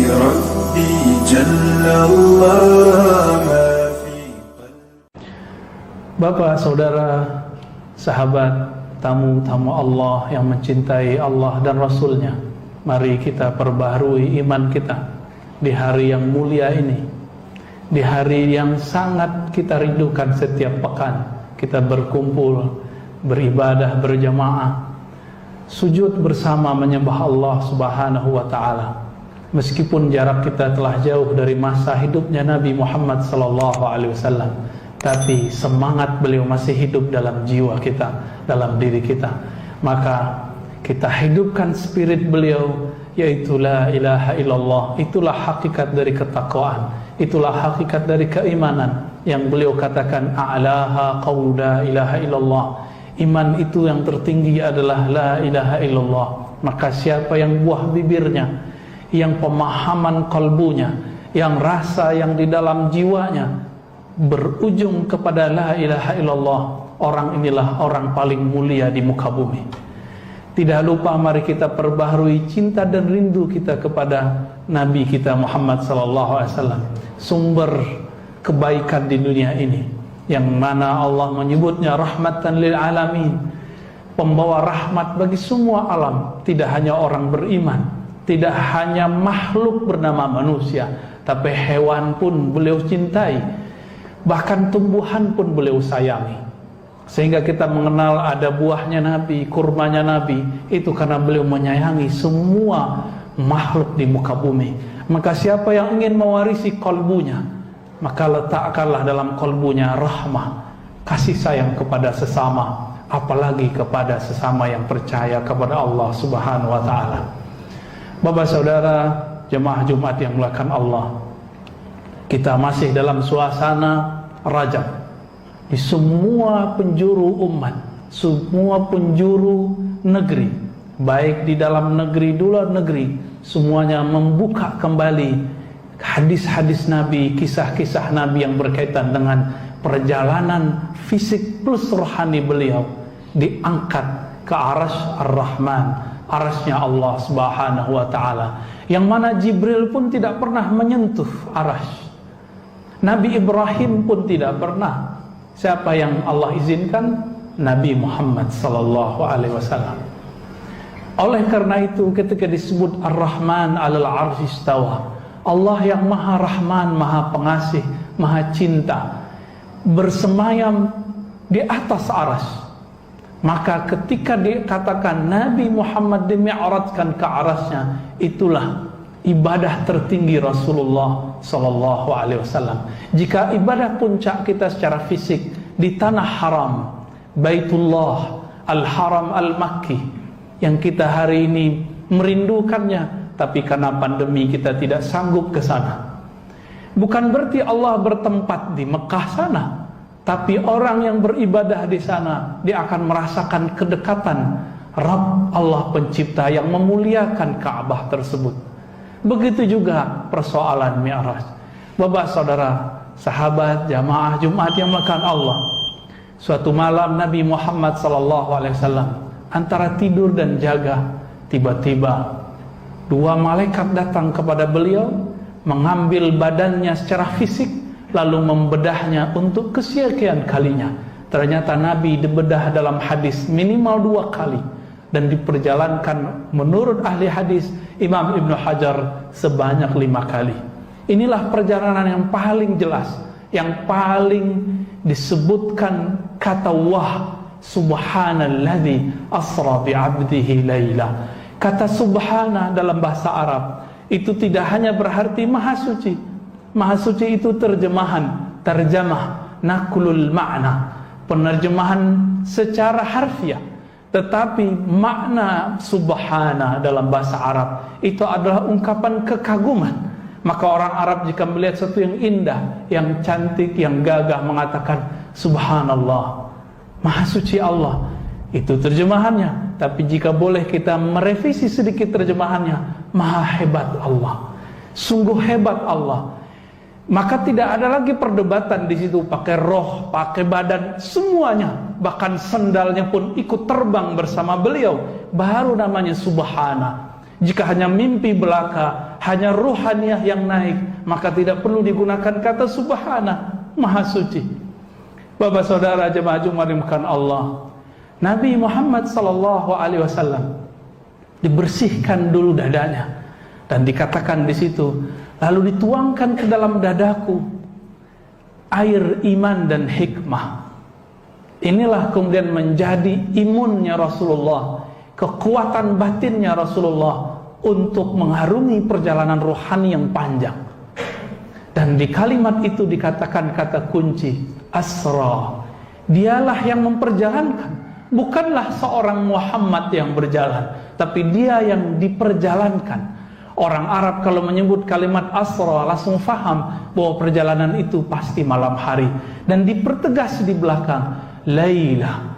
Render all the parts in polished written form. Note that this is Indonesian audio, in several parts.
ربي جل الله ما في قلبي. Bapak, saudara, sahabat, tamu-tamu Allah yang mencintai Allah dan Rasulnya, mari kita perbaharui iman kita di hari yang mulia ini, di hari yang sangat kita rindukan. Setiap pekan kita berkumpul, beribadah berjamaah, sujud bersama menyembah Allah Subhanahu wa ta'ala. Meskipun jarak kita telah jauh dari masa hidupnya Nabi Muhammad sallallahu alaihi wasallam, tapi semangat beliau masih hidup dalam jiwa kita, dalam diri kita. Maka kita hidupkan spirit beliau, yaitu la ilaha illallah. Itulah hakikat dari ketakwaan, itulah hakikat dari keimanan yang beliau katakan, a'laha qaulu la ilaha illallah. Iman itu yang tertinggi adalah la ilaha illallah. Maka siapa yang buah bibirnya, yang pemahaman kalbunya, yang rasa yang di dalam jiwanya berujung kepada la ilaha illallah, orang inilah orang paling mulia di muka bumi. Tidak lupa mari kita perbaharui cinta dan rindu kita kepada Nabi kita Muhammad sallallahu alaihi wasallam, sumber kebaikan di dunia ini, yang mana Allah menyebutnya rahmatan lil alamin, pembawa rahmat bagi semua alam. Tidak hanya orang beriman, tidak hanya makhluk bernama manusia, tapi hewan pun beliau cintai. Bahkan tumbuhan pun beliau sayangi. Sehingga kita mengenal ada buahnya Nabi, kurmanya Nabi, itu karena beliau menyayangi semua makhluk di muka bumi. Maka siapa yang ingin mewarisi kalbunya, maka letakkanlah dalam kalbunya rahmah, kasih sayang kepada sesama, apalagi kepada sesama yang percaya kepada Allah Subhanahu wa ta'ala. Bapak, saudara, jemaah Jumat yang mulakan Allah, kita masih dalam suasana Rajab. Di semua penjuru umat, semua penjuru negeri, baik di dalam negeri, di luar negeri, semuanya membuka kembali hadis-hadis Nabi, kisah-kisah Nabi yang berkaitan dengan perjalanan fisik plus rohani beliau, diangkat ke arasy Ar-Rahman, arasnya Allah Subhanahu wa ta'ala, yang mana Jibril pun tidak pernah menyentuh arasy. Nabi Ibrahim pun tidak pernah. Siapa yang Allah izinkan? Nabi Muhammad sallallahu alaihi wasallam. Oleh karena itu ketika disebut Ar-Rahman 'alal 'arsy istawa, Allah yang Maha Rahman, Maha Pengasih, Maha Cinta, bersemayam di atas arasy. Maka ketika dikatakan Nabi Muhammad dimi'rajkan ke arasnya, itulah ibadah tertinggi Rasulullah sallallahu alaihi wasallam. Jika ibadah puncak kita secara fisik di tanah haram, Baitullah Al-Haram Al-Makki, yang kita hari ini merindukannya, tapi karena pandemi kita tidak sanggup ke sana. Bukan berarti Allah bertempat di Mekah sana, tapi orang yang beribadah di sana, dia akan merasakan kedekatan Rabb Allah pencipta yang memuliakan Ka'bah tersebut. Begitu juga persoalan Mi'raj. Bapak, saudara, sahabat, jamaah Jumat yang melakukan Allah, suatu malam Nabi Muhammad sallallahu alaihi wasallam antara tidur dan jaga, tiba-tiba dua malaikat datang kepada beliau, mengambil badannya secara fisik, lalu membedahnya untuk kesekian kalinya. Ternyata Nabi dibedah dalam hadis minimal 2 kali, dan diperjalankan menurut ahli hadis Imam Ibnu Hajar sebanyak 5 kali. Inilah perjalanan yang paling jelas, yang paling disebutkan kata wah, subhanalladzi asra bi'abdihi laila. Kata subhana dalam bahasa Arab itu tidak hanya berarti maha suci. Maha suci itu terjemah nakulul makna, penerjemahan secara harfiah. Tetapi makna subhana dalam bahasa Arab itu adalah ungkapan kekaguman. Maka orang Arab jika melihat sesuatu yang indah, yang cantik, yang gagah, mengatakan subhanallah, maha suci Allah. Itu terjemahannya. Tapi jika boleh kita merevisi sedikit terjemahannya, maha hebat Allah, sungguh hebat Allah. Maka tidak ada lagi perdebatan di situ, pakai roh, pakai badan, semuanya, bahkan sendalnya pun ikut terbang bersama beliau. Baru namanya subhana. Jika hanya mimpi belaka, hanya ruhaniyah yang naik, maka tidak perlu digunakan kata subhana, maha suci. Bapak saudara jemaah Jumat dimulakan Allah, Nabi Muhammad SAW dibersihkan dulu dadanya, dan dikatakan di situ, lalu dituangkan ke dalam dadaku air iman dan hikmah. Inilah kemudian menjadi imunnya Rasulullah, kekuatan batinnya Rasulullah untuk mengharungi perjalanan rohani yang panjang. Dan di kalimat itu dikatakan kata kunci, asra. Dialah yang memperjalankan, bukanlah seorang Muhammad yang berjalan, tapi dia yang diperjalankan. Orang Arab kalau menyebut kalimat asra langsung faham bahwa perjalanan itu pasti malam hari. Dan dipertegas di belakang, Laila.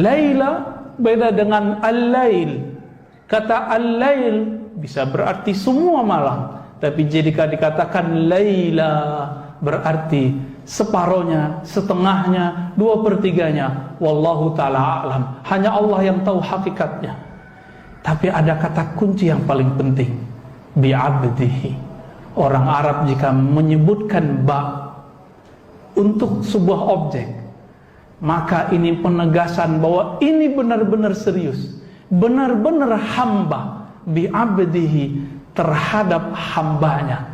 Laila beda dengan al-lail. Kata al-lail bisa berarti semua malam, tapi jika dikatakan Laila berarti separohnya, setengahnya, 2/3-nya. Wallahu ta'ala a'lam. Hanya Allah yang tahu hakikatnya. Tapi ada kata kunci yang paling penting, bi'abdihi. Orang Arab jika menyebutkan ba untuk sebuah objek, maka ini penegasan bahwa ini benar-benar serius, benar-benar hamba, bi'abdihi, terhadap hambanya.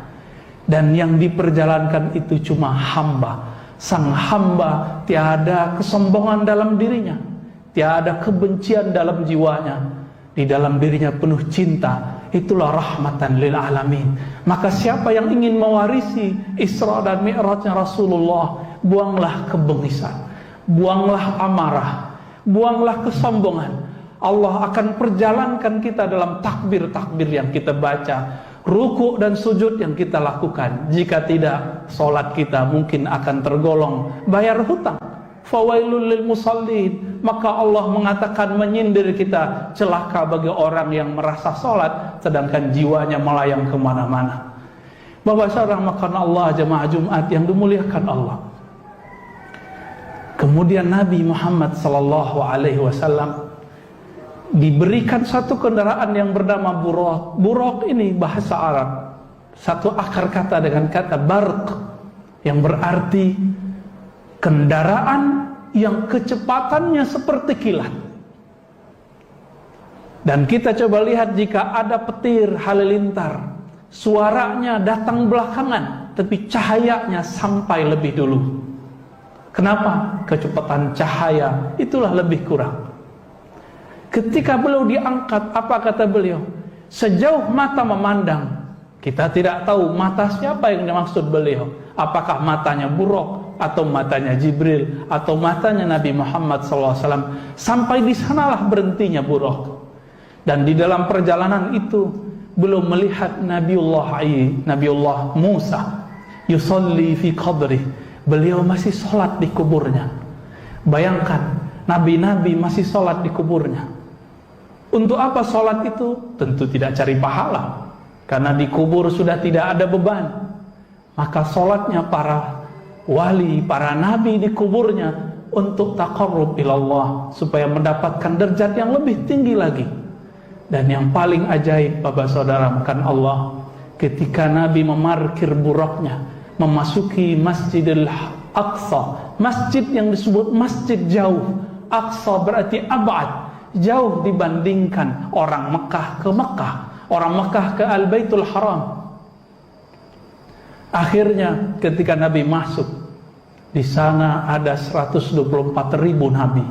Dan yang diperjalankan itu cuma hamba. Sang hamba tiada kesombongan dalam dirinya, tiada kebencian dalam jiwanya, di dalam dirinya penuh cinta. Itulah rahmatan lil alamin. Maka siapa yang ingin mewarisi Isra dan Mi'rajnya Rasulullah, buanglah kebengisan, buanglah amarah, buanglah kesombongan. Allah akan perjalankan kita dalam takbir-takbir yang kita baca, ruku dan sujud yang kita lakukan. Jika tidak, solat kita mungkin akan tergolong bayar hutang. Fawailul lil musallin. Maka Allah mengatakan menyindir kita, celaka bagi orang yang merasa solat sedangkan jiwanya melayang kemana-mana. Bapak saudara makan Allah jemaah Jumat yang dimuliakan Allah. Kemudian Nabi Muhammad SAW diberikan satu kendaraan yang bernama buraq. Buraq ini bahasa Arab, satu akar kata dengan kata barq, yang berarti kendaraan yang kecepatannya seperti kilat. Dan kita coba lihat jika ada petir halilintar, suaranya datang belakangan, tapi cahayanya sampai lebih dulu. Kenapa? Kecepatan cahaya itulah lebih kurang. Ketika beliau diangkat, apa kata beliau? Sejauh mata memandang, kita tidak tahu mata siapa yang dimaksud beliau. Apakah matanya buraq, atau matanya Jibril, atau matanya Nabi Muhammad SAW. Sampai di sanalah berhentinya buraq. Dan di dalam perjalanan itu beliau melihat Nabiullah Musa yusalli fi qabri. Beliau masih sholat di kuburnya. Bayangkan, nabi-nabi masih sholat di kuburnya. Untuk apa sholat itu? Tentu tidak cari pahala, karena di kubur sudah tidak ada beban. Maka sholatnya para wali, para nabi di kuburnya untuk taqarrub ilallah, supaya mendapatkan derajat yang lebih tinggi lagi. Dan yang paling ajaib Bapak Saudara makan Allah, ketika Nabi memarkir buraqnya, memasuki Masjidil Aqsa, masjid yang disebut masjid jauh. Aqsa berarti abad, jauh dibandingkan orang Mekah ke Mekah, orang Mekah ke Al-Baitul Haram. Akhirnya ketika Nabi masuk, di sana ada 124.000 nabi.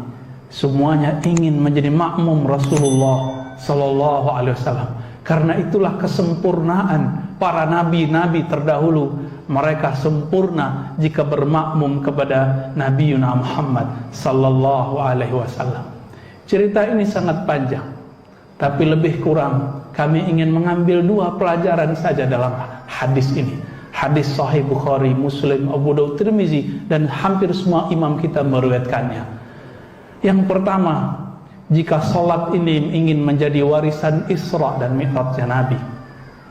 Semuanya ingin menjadi makmum Rasulullah Sallallahu Alaihi Wasallam. Karena itulah kesempurnaan para nabi-nabi terdahulu. Mereka sempurna jika bermakmum kepada Nabi Muhammad Sallallahu Alaihi Wasallam. Cerita ini sangat panjang, tapi lebih kurang kami ingin mengambil 2 pelajaran saja dalam hadis ini. Hadis Sahih Bukhari, Muslim, Abu Daud, Tirmizi, dan hampir semua imam kita meriwayatkannya. Yang pertama, jika sholat ini ingin menjadi warisan Isra dan Mi'rajnya Nabi,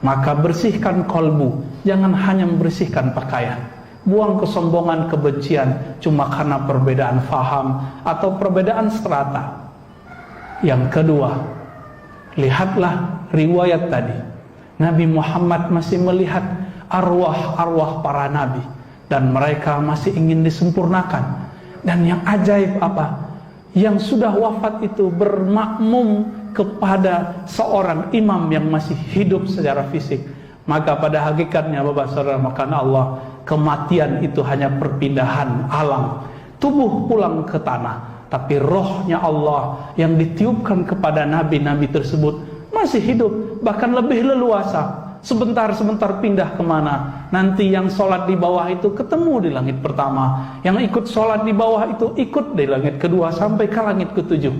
maka bersihkan kolbu, jangan hanya membersihkan pakaian. Buang kesombongan, kebencian cuma karena perbedaan faham atau perbedaan strata. Yang kedua, lihatlah riwayat tadi, Nabi Muhammad masih melihat arwah-arwah para nabi dan mereka masih ingin disempurnakan. Dan yang ajaib apa? Yang sudah wafat itu bermakmum kepada seorang imam yang masih hidup secara fisik. Maka pada hakikatnya Bapak Saudara makan Allah, kematian itu hanya perpindahan alam. Tubuh pulang ke tanah, tapi rohnya Allah yang ditiupkan kepada nabi-nabi tersebut masih hidup, bahkan lebih leluasa. Sebentar-sebentar pindah kemana. Nanti yang sholat di bawah itu ketemu di langit pertama, yang ikut sholat di bawah itu ikut di langit kedua sampai ke langit ketujuh.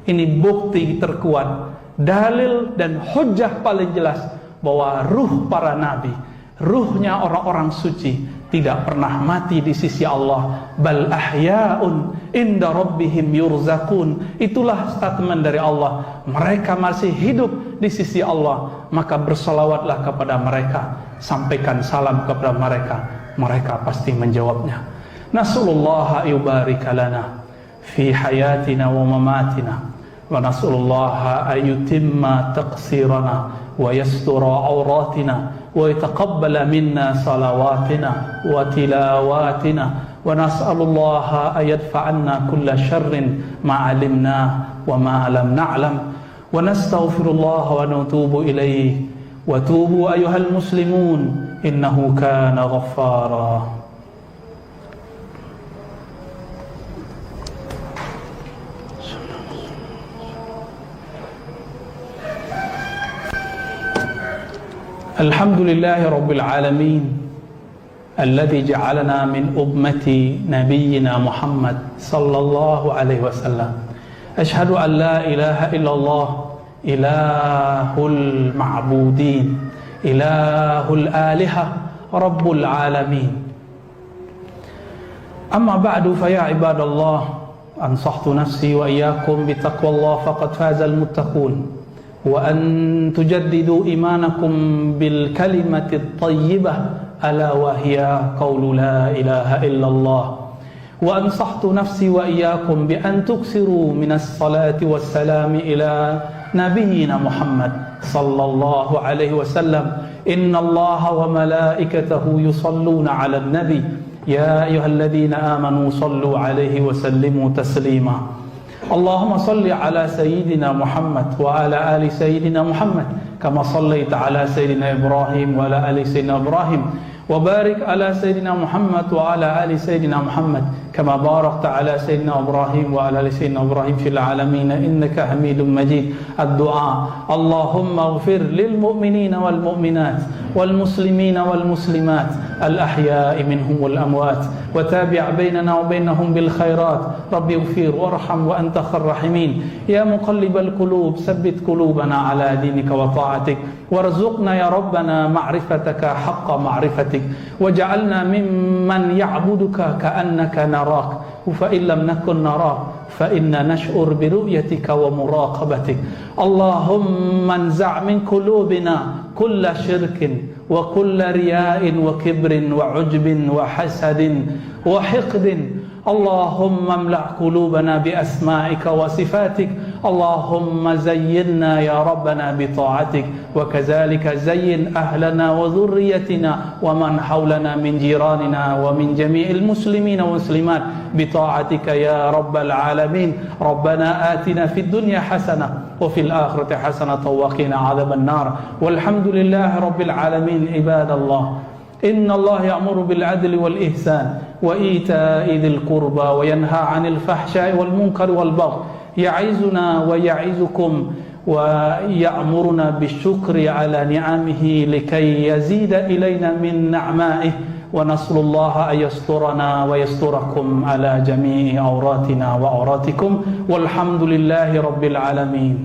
Ini bukti terkuat, dalil dan hujjah paling jelas bahwa ruh para nabi, ruhnya orang-orang suci tidak pernah mati di sisi Allah. Bal ahya'un inda rabbihim yurzakun. Itulah statement dari Allah, mereka masih hidup di sisi Allah. Maka bersalawatlah kepada mereka, sampaikan salam kepada mereka, mereka pasti menjawabnya. Nas'alullaha yubarika lana fi hayatina wa mamatina, wa nas'alullaha ayutimma taqsirana wa yastura awratina wa yataqabbala minna salawatina wa tilawatina, wa nas'alullaha ayadfa'anna kulla syarrin ma'alimna wa ma'alam na'lam, wa nastaghfirullah wa natubu ilaih, wa tubu ayuhal muslimun innahu kana ghaffara. Alhamdulillahi Rabbil Alamin alladhi ja'alana min ummati nabiyyina Muhammad sallallahu alaihi wasallam. Ashhadu an la ilaha illallah ilahul ma'budin ilahul aliha rabbul alamin. Amma ba'du fa ya ibadallah, ansahtu nafsi wa iyyakum bitaqwallah faqad fazal muttaqun. وأن تجددوا إيمانكم بالكلمة الطيبة ألا وهي قول لا إله إلا الله. وأنصحت نفسي وإياكم بأن تكثروا من الصلاة والسلام إلى نبينا محمد صلى الله عليه وسلم. إن الله وملائكته يصلون على النبي يا أيها الذين آمنوا صلوا عليه وسلموا تسليما. اللهم صل على سيدنا محمد وعلى آل سيدنا محمد كما صليت على سيدنا إبراهيم وعلى آل سيدنا إبراهيم, وبارك على سيدنا محمد وعلى آل سيدنا محمد كما باركت على سيدنا إبراهيم وعلى آل سيدنا إبراهيم في العالمين إنك حميد مجيد. الدعاء اللهم اغفر للمؤمنين والمؤمنات والمسلمين والمسلمات الأحياء منهم والأموات, وتابع بيننا وبينهم بالخيرات. رب اغفر وارحم وأنت خير الراحمين. يا مقلب القلوب ثبت قلوبنا على دينك وطاعتك, وارزقنا يا ربنا معرفتك حق معرفتك, وجعلنا ممن يعبدك كأنك نراك, فإن لم نكن نراك فإنا نشعر برؤيتك ومراقبتك. اللهم انزع من قلوبنا كل شرك وكل رياء وكبر وعجب وحسد وحقد. اللهم املأ قلوبنا بأسمائك وصفاتك. اللهم زينا يا ربنا بطاعتك, وكذلك زين أهلنا وذريتنا ومن حولنا من جيراننا ومن جميع المسلمين والمسلمات بطاعتك يا رب العالمين. ربنا آتنا في الدنيا حسنة وفي الآخرة حسنة وقنا عذاب النار. والحمد لله رب العالمين. عباد الله, إن الله يأمر بالعدل والإحسان وإيتاء ذي القربى وينهى عن الفحشاء والمنكر والبغي يعظنا ويعظكم ويأمرنا بالشكر على نعمه لكي يزيد إلينا من نعمائه, ونسأل الله أن يسترنا ويستركم على جميع عوراتنا وعوراتكم, والحمد لله رب العالمين.